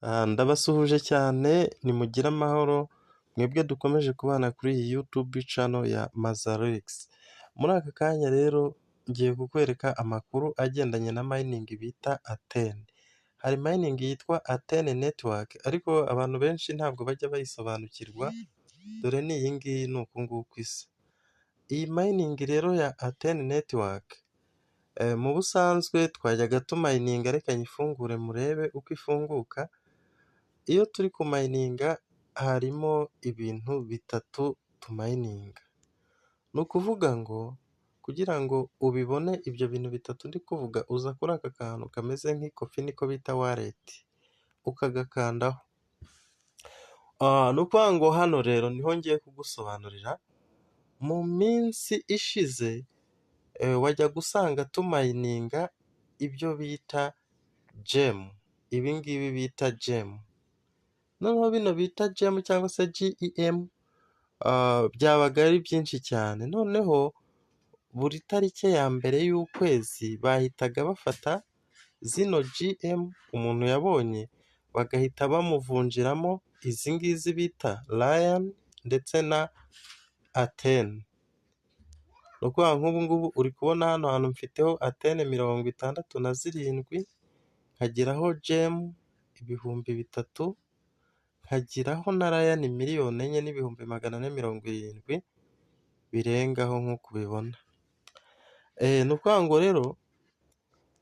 Ndabasuhuje cyane nimugire amahoro mwebwe dukomeje kubana kuri iyi YouTube channel ya Mazalex. Muri aka kanya rero ngiye kukwereka amakuru agendanye na mining bita Aten. Hari mining yitwa Aten Network ariko abantu benshi ntabwo bajya bayisobanukirwa, dore ni iyi ngiyi ni uku nguku isa. Iyi mining rero ya Aten Network mu busanzwe twajyaga tumayininga, reka nyifungure murebe uko ifunguka. Iyo turi kumayininga harimo ibintu bitatu tumayininga. Ni ukuvuga ngo kugira ngo ubibone ibyo bintu bitatu ndi kuvuga, uza kuri aka kantu kameze nk'ikofi niko bita wallet, ukagakandaho. Ni ukuvuga ngo hano rero niho ngiye kugusobanurira. Mu minsi ishize wajya gusanga tumayininga ibyo bita gem, ibi ngibi bita gem. Noneho bino bita gem cyangwa se GEM byabaga ari byinshi cyane. Noneho buri tariki ya mbere y'ukwezi bahitaga bafata zino GM umuntu yabonye bagahita bamuvunjiramo izi ngizi bita Lion ndetse na Aten. Ni ukuvuga nk'ubu ngubu uri kubona hano hantu mfiteho Aten 67, nkagiraho gem 3,000, nkagiraho na Lion 4,470,000 birengaho nk'uko ubibona. Ni ukuvuga ngo rero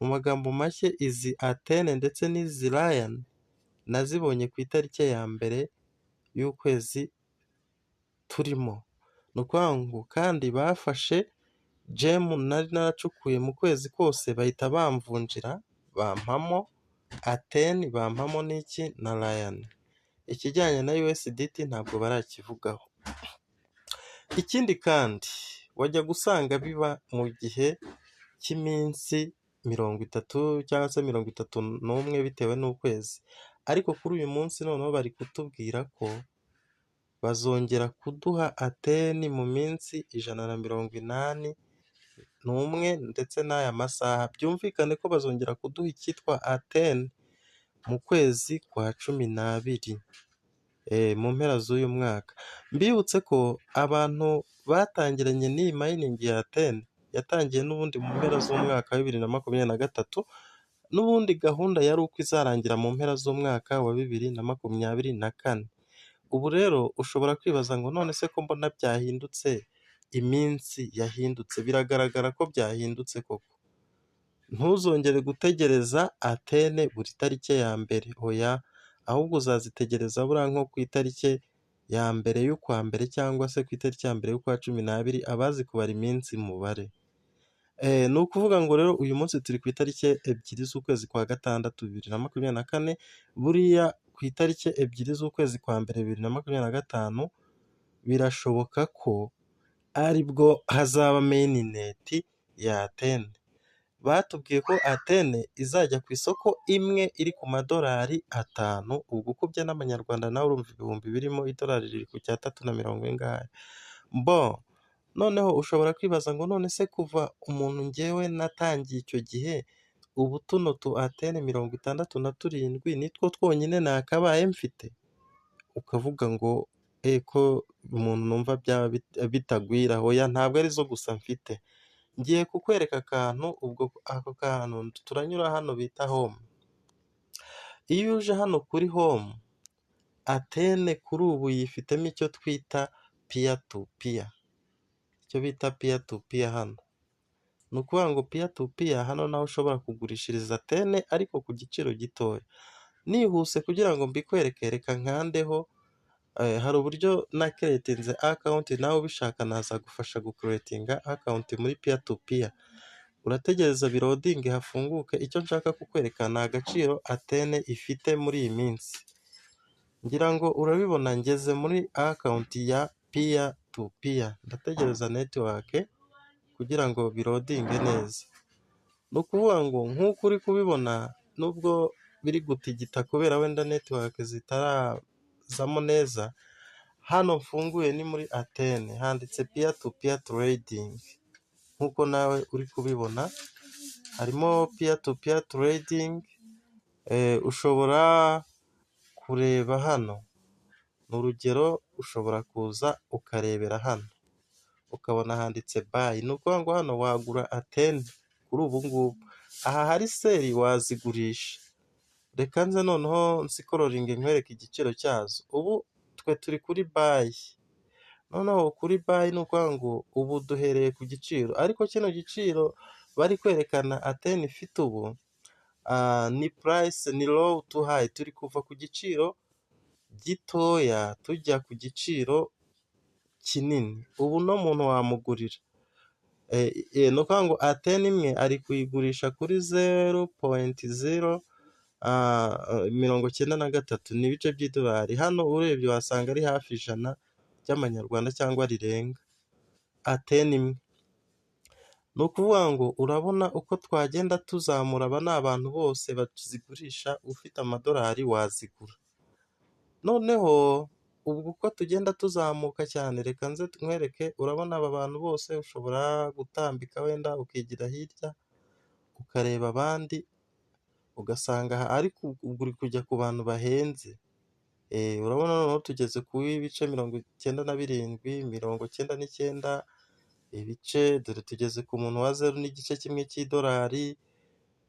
mu magambo make izi Aten ndetse n'izi Lion nazibonye ku itariki ya mbere y'ukwezi turimo. Ni ukuvuga ngo kandi bafashe gem nari naracukuye mu kwezi kose bahita bamvunjira, bampamo Aten, bampamo n'iki na Lion. Ikijyanye na USDT ntabwo barakivugaho. Ikindi kandi wajya gusanga biba mu gihe cy'iminsi 30 cyangwa se 31 bitewe n'ukwezi, ariko kuri uyu munsi noneho bari kutubwira ko bazongera kuduha Aten mu minsi 181 ndetse n'aya masaha. Byumvikane ko bazongera kuduha icyitwa Aten mu kwezi kwa 12 mu mpera z'uyu mwaka. Mbibutse ko abantu batangiranye n'iyi mining ya Aten yatangiye n'ubundi mu mpera z'umwaka wa 2023, n'ubundi gahunda yari uko izarangira mu mpera z'umwaka wa 2024. Ubu rero ushobora kwibaza ngo none se ko mbona byahindutse, iminsi yahindutse, biragaragara ko byahindutse koko. Ntuzongere gutegereza Aten buri tariki ya mbere, oya, ahubwo uzazitegereza buriya nko ku itariki ya mbere y'ukwa mbere cyangwa se ku itariki ya mbere y'ukwa 12, abazi kubara iminsi mubare. Ni ukuvuga ngo rero uyu munsi turi ku itariki 2 z'ukwezi kwa gatandatu 2024, buriya ku itariki 2 z'ukwezi kwa mbere 2025 birashoboka ko aribwo hazaba mainnet ya Aten. Batubwiye ko Aten izajya ku isoko imwe iri ku madolari 5, ubwo ukubye n'amanyarwanda nawe urumva ibihumbi birimo, idolari riri ku 340. Noneho ushobora kwibaza ngo none se kuva umuntu njyewe natangiye icyo gihe, ubu tuno tu Aten 67 nitwo twonyine nakabaye mfite? Ukavuga ngo ko umuntu numva byaba bitagwira, oya, ntabwo arizo gusa mfite. Ngiye kukwereka akantu, ubwo ako kantu turanyura hano bita home. Iyo uje hano kuri home, Aten kuri ubu yifitemo icyo twita peer to peer, icyo bita peer to peer hano. Ni ukuvuga ngo peer to peer hano naho ushobora kugurishiriza Aten ariko ku giciro gitoya. Nihuse kugira ngo mbikwereke, reka nkandeho. Hari uburyo na creatinze account, nawe ubishaka nazagufasha gucreatinga account muri peer to peer. Urategereza birodinge hafunguke. Icyo nshaka kukwereka ni agaciro Aten ifite muri iyi minsi. Ngira ngo urabibona ngeze muri account ya peer to peer, ndategereza network kugira ngo birodinge neza. Ni ukuvuga ngo nk'uko uri kubibona, nubwo biri gutigita kubera wenda network zitarazamo neza, hano mfunguye ni muri Aten, handitse peer to peer trading. Nk'uko nawe uri kubibona harimo peer to peer trading. Ushobora kureba hano, ni urugero ushobora kuza ukarebera hano ukabona handitse bayi, ni ukuvuga ngo hano wagura atene kuri ubu ngubu, aha hari seri wazigurisha. Reka nze noneho nsikororinge nkwereke igiciro cyazo. Ubu twe turi kuri bayi, noneho kuri bayi ni ukuvuga ngo ubu duhereye ku giciro, ariko kino giciro bari kwerekana atene ifite ubu ni purayisi, ni lowu tu hayi, turi kuva ku giciro gitoya tujya ku giciro kinini. Ubu no muntu wamugurira, ni ukuvuga ngo atene imwe ari kuyigurisha kuri 0.093 n'ibice by'idolari. Hano urebye wasanga ari hafi 100 by'amanyarwanda cyangwa rirenga atene imwe. Ni ukuvuga ngo urabona uko twagenda tuzamura, aba ni abantu bose bazigurisha, ufite amadolari wazigura. Noneho ubwo uko tugenda tuzamuka cyane, reka nze nkwereke, urabona aba bantu bose ushobora gutambika wenda ukigira hirya ukareba abandi ugasanga ariko uri kujya ku bantu bahenze. Urabona noneho tugeze ku ibice 97, 99 ibice, dore tugeze ku muntu wa 0.1 cy'idolari.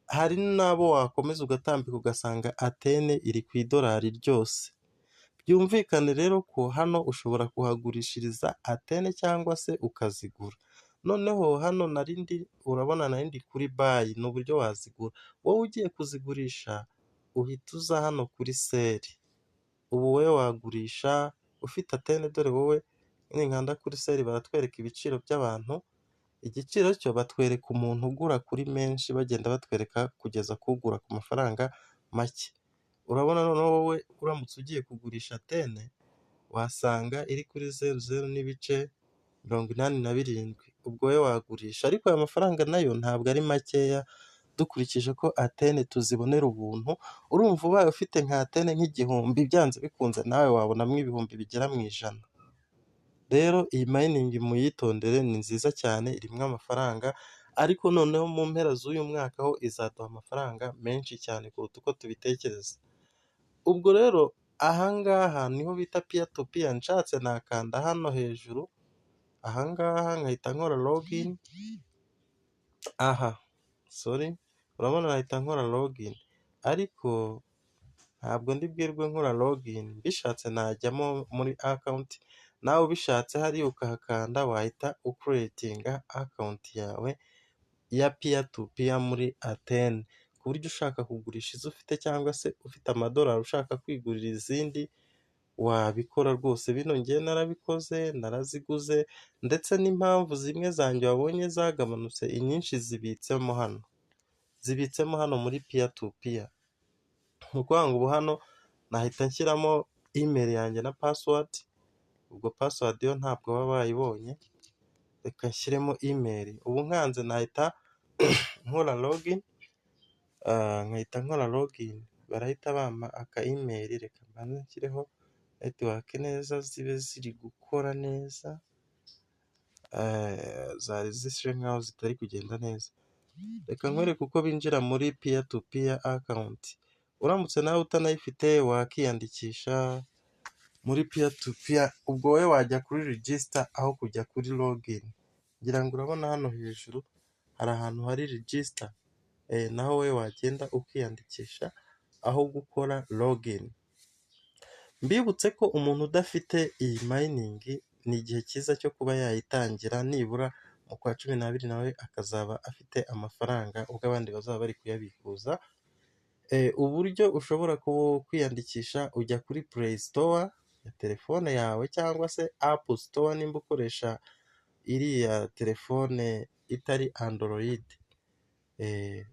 Hari n'abo wakomeza ugatambika ugasanga atene iri ku idolari ryose. Byumvikane rero ko hano ushobora kuhagurishiriza atene cyangwa se ukazigura. Noneho hano urabona narindi kuri bayi, ni uburyo wazigura. Wowe ugiye kuzigurisha uhita uza hano kuri seri. Ubu wowe wagurisha ufite atene, dore wowe ninkanda kuri seri baratwereka ibiciro by'abantu. Igiciro cyo batwereka umuntu ugura kuri menshi, bagenda batwereka kugeza kugura ku mafaranga make. Urabona noneho wowe uramutse ugiye kugurisha atene wasanga iri kuri 0.87. Ubwo wowe wagurisha, ariko aya mafaranga nayo ntabwo ari makeya dukurikije ko atene tuzibonera ubuntu. Urumva ubaye ufite nka atene nk'igihumbi, byanze bikunze nawe wabonamo ibihumbi bigera mu 100. Rero iyi mayiningi muyitondere, ni nziza cyane, irimo amafaranga, ariko noneho mu mpera z'uyu mwaka ho izaduha amafaranga menshi cyane kuruta uko tubitekereza. Ubwo rero ahangaha niho bita piya tu piya. Nshatse nakanda hano hejuru ahangaha nkahita nkora login. Urabona nahita nkora login, ariko ntabwo ndibwirwe nkora login. Bishatse najyamo muri account, nawe ubishatse hariya ukahakanda wahita ucreatinga account yawe ya piya tu piya muri atene, ku buryo ushaka kugurisha izo ufite cyangwa se ufite amadolari ushaka kwigurira izindi wabikora rwose. Bino ngiye narabikoze, naraziguze, ndetse n'impamvu zimwe zanjye wabonye zagabanutse, inyinshi zibitsemo hano muri piya tu piya. Ni ukuvuga ngo ubu hano nahita nshyiramo email yanjye na password. Ubwo password yo ntabwo baba bayibonye, reka nshyiremo email. Ubu nkanze nahita nkora login, barahita bampa aka email. Reka mbanze nshyireho network neza, zibe ziri gukora neza. Zari zishe nkaho zitari kugenda neza. Reka nkwereke uko binjira muri piya tu piya account. Uramutse nawe utanayifite wakiyandikisha muri piya tu piya. Ubwo wowe wajya kuri register aho kujya kuri login. Ngira ngo urabona hano hejuru hari ahantu hari register, naho wowe wagenda ukiyandikisha aho gukora login. Mbibutse ko umuntu udafite iyi mayiningi ni igihe cyiza cyo kuba yayitangira, nibura mu kwa 12 nawe akazaba afite amafaranga ubwo abandi bazaba bari kuyabikuza. Uburyo ushobora kwiyandikisha, ujya kuri Play Store ya telefone yawe cyangwa se App Store nimba ukoresha iriya telefone itari Android. Ni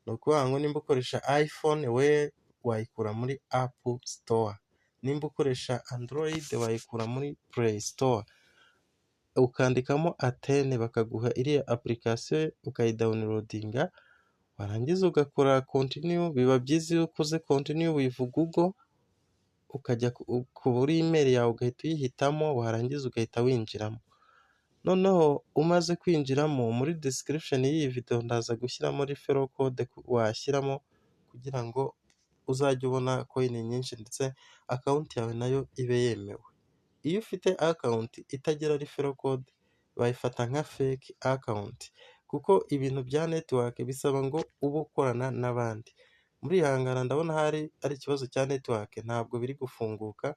ukuvuga ngo nimba ukoresha iPhone we wayikura muri App Store, nimba ukoresha Android wayikura muri Play Store, ukandikamo atene bakaguha iriya application ukayidawunirodinga, warangiza ugakora continue. Biba byiza iyo ukoze continue with Google, ukajya kuri email yawe ugahita uyihitamo, warangiza ugahita winjiramo. Noneho umaze kwinjiramo, muri description y'iyi video ndaza gushyiramo referral code washyiramo kugira ngo uzajye ubona koini nyinshi ndetse akawunti yawe nayo ibe yemewe. Iyo ufite akawunti itagira referral code bayifata nka fake account kuko ibintu bya network bisaba ngo ube ukorana n'abandi. Murihangana ndabona ari ikibazo cya network ntabwo biri gufunguka,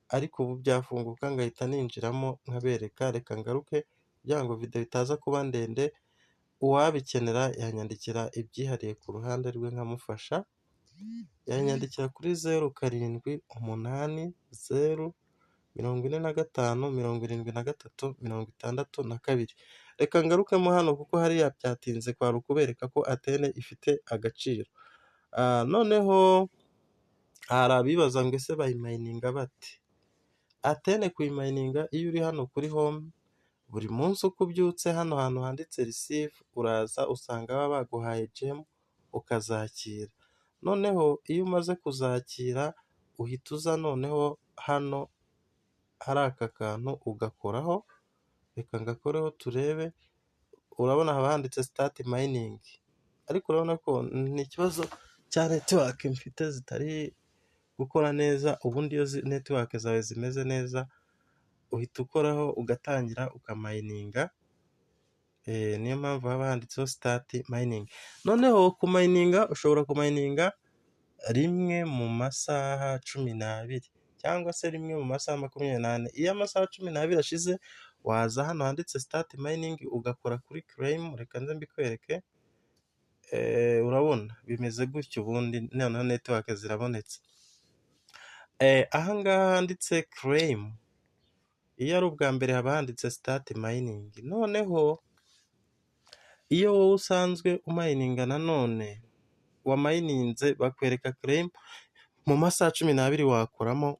ariko ubu byafunguka ngahita ninjiramo nkabereka. Reka ngaruke kugira ngo video itaza kuba ndende, uwabikenera yanyandikira ibyihariye ku ruhande rwe nkamufasha, yanyandikira kuri 0780457362. Reka ngarukemo hano kuko hariya byatinze, kwari ukubereka ko Athene ifite agaciro. Noneho hari abibaza ngo ese bayimayininga bate? Athene kuyimayininga iyo uri hano kuri home, buri munsi uko ubyutse hano hantu handitse receive uraza usanga baba baguhaye gem ukazakira. Noneho iyo umaze kuzakira uhita uza noneho hano hari aka kantu ugakoraho, reka ngakoreho turebe. Urabona haba handitse start mining, ariko urabona ko ni ikibazo cya network mfite zitari gukora neza. Ubundi iyo network zawe zimeze neza uhita ukoraho ugatangira ukamayininga. Niyo mpamvu haba handitseho start mining. Noneho kumayininga ushobora kumayininga rimwe mu masaha 12 cyangwa se rimwe mu masaha 24. Iyo amasaha 12 ashize waza hano handitse start mining ugakora kuri claim. Reka nze mbikwereke. Urabona bimeze gutyo, ubundi noneho network zirabonetse. Ahangaha handitse claim, iyo ari ubwa mbere haba handitse start mining. Noneho iyo wowe usanzwe umayininga nanone wamayininze bakwereka claim mu masaha 12 wakoramo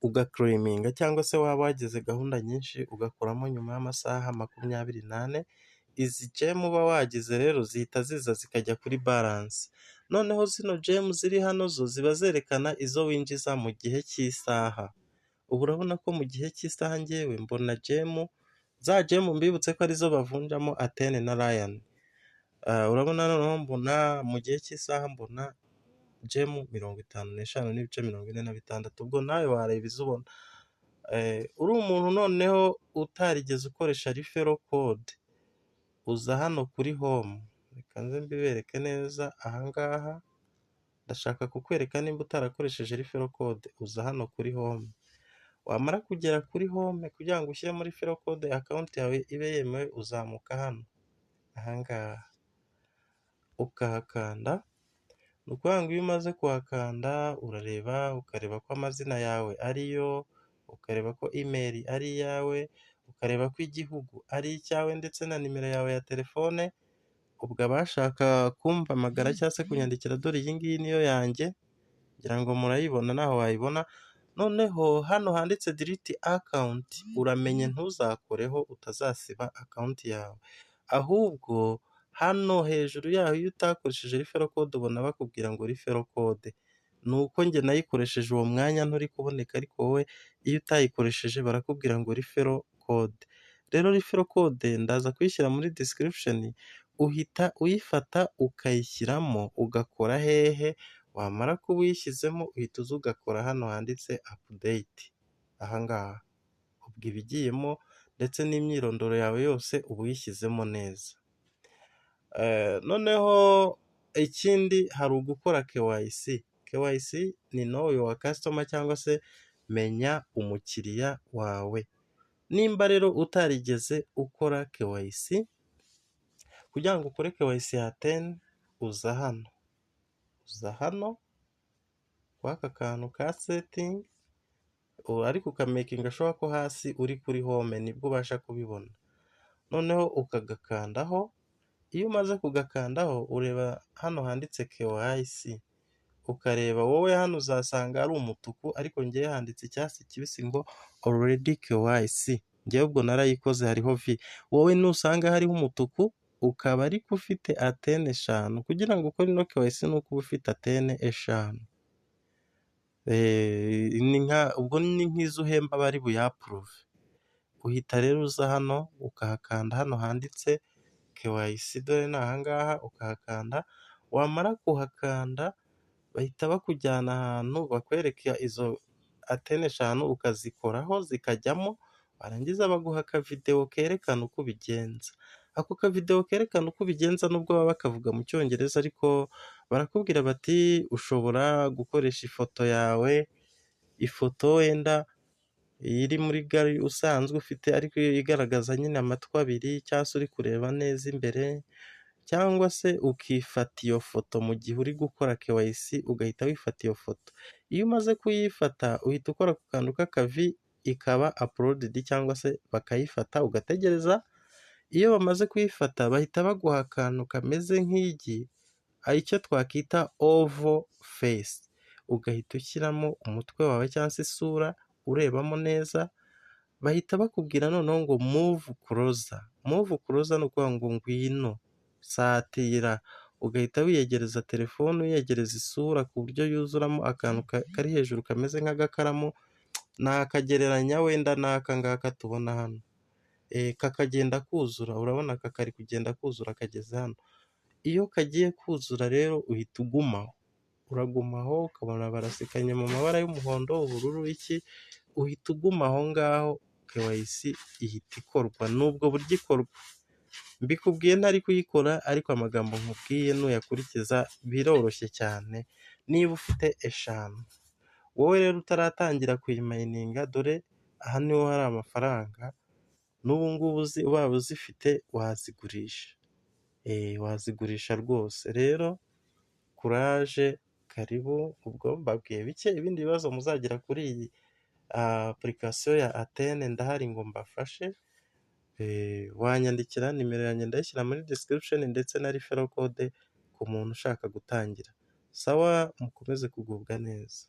ugaclaiminga, cyangwa se waba wagize gahunda nyinshi ugakoramo nyuma y'amasaha 24. Izi gem uba wagize rero zihita ziza zikajya kuri balance. Noneho zino gem ziri hano zo ziba zerekana izo winjiza mu gihe cy'isaha. Ubu urabona ko mu gihe cy'isaha ngewe mbona za gem mbibutse ko arizo bavunjamo Athene na Lion. Urabona noneho mbona mu gihe cy'isaha mbona gem 55.46. Ubwo nawe wareba izo ubona. Uri umuntu noneho utarigeze ukoresha referral code, uza hano kuri home. Reka nze mbibereke neza. Ahangaha ndashaka kukwereka nimba utarakoresheje referral code. Uza hano kuri home, wamara kugera kuri home kugira ngo ushyire muri referral code account yawe ibe yemewe, uzamuka hano ahangaha ukahakanda. Ni ukuvuga ngo iyo umaze kuhakanda urareba ukareba ko amazina yawe ariyo, ukareba ko email ari iyawe, ukareba ko igihugu ari icyawe ndetse na nimero yawe ya telefone. Ubwo abashaka kumpamagara cyangwa se kunyandikira, dore iyi ngiyi niyo yanjye, ngira ngo murayibona naho wayibona. Noneho hano handitse delete account uramenye ntuzakoreho utazasiba account yawe, ahubwo hano hejuru yaho iyo utakoresheje referral code ubona bakubwira ngo referral code. Nuko njye nayikoresheje uwo mwanya nturi kuboneka, ariko wowe iyo utayikoresheje barakubwira ngo referral code. Rero referral code ndaza kuyishyira muri description, uhita uyifata ukayishyiramo ugakora hehe. Wamara kuba uyishyizemo uhita uza ugakora hano handitse update ahangaha. Ubwo ibigiyemo ndetse n'imyirondoro yawe yose uba uyishyizemo neza. Noneho ikindi hari ugukora KYC. KYC ni know your customer cyangwa se menya umukiriya wawe. Nimba rero utarigeze ukora KYC, kugira ngo ukore KYC ya Athene uza hano waka kantu ka setting, ariko ukamakinga sure ko hasi uri kuri home nibwo ubasha kubibona. Noneho ukagakandaho. Iyo umaze kugakandaho ureba hano handitse KYC, ukareba wowe hano uzasanga ari umutuku, ariko ngewe handitse icyatsi kibisi ngo already KYC. Ngewe ubwo narayikoze hariho V. Wowe nusanga hariho umutuku ukaba ariko ufite Athene 5, kugira ngo ukore ino KYC nuko uba ufite Athene 5. Ubwo ni nk'izo uhemba bari buyaprove. Uhita rero uza hano ukahakanda hano handitse KYC, dore ni ahangaha ukahakanda. Wamara kuhakanda bahita bakujyana ahantu bakwereka izo antene 5 ukazikoraho zikajyamo, barangiza baguha akavidewo kerekana uko ubigenza. Ako kavidewo kerekana uko ubigenza nubwo baba bakavuga mu Cyongereza ariko barakubwira bati ushobora gukoresha ifoto yawe, ifoto wenda iri muri gari usanzwe ufite ariko igaragaza nyine amatwi abiri cyangwa se uri kureba neza imbere, cyangwa se ukifata iyo foto mu gihe uri gukora KYC ugahita wifata iyo foto. Iyo umaze kuyifata uhita ukora ku kantu k'akavi ikaba uploaded cyangwa se bakayifata ugategereza, iyo bamaze kuyifata bahita baguha akantu kameze nk'igi, icyo twakita oval face, ugahita ushyiramo umutwe wawe cyangwa se isura urebamo neza, bahita bakubwira noneho ngo move closer. Move closer ni ukuvuga ngo ngwino, satira, ugahita wiyegereza telefone, wiyegereza isura ku buryo yuzuramo akantu kari hejuru kameze nk'agakaramu, nakagereranya wenda n'aka ngaka tubona hano, kakagenda kuzura, urabona aka kari kugenda kuzura kageze hano. Iyo kagiye kuzura rero uhita ugumaho, uragumaho ukabona barasekanye mu mabara y'umuhondo, ubururu, iki, uhita uguma aho ngaho KYC ihita ikorwa. N'ubwo buryo ikorwa mbikubwiye ntari kuyikora ariko amagambo nkubwiye nuyakurikiza biroroshye cyane niba ufite 5. Wowe rero utaratangira kuyimayininga dore aha niho hari amafaranga, n'ubu ngubu waba uzifite wazigurisha, wazigurisha rwose. Rero kuraje, karibu, ubwo mbabwiye bike, ibindi bibazo muzagira kuri iyi application ya Atene ndahari ngo mbafashe, wanyandikira, nimero yanjye ndayishyira muri description ndetse na referral code ku muntu ushaka gutangira. Sawa, mukomeze kugubwa neza.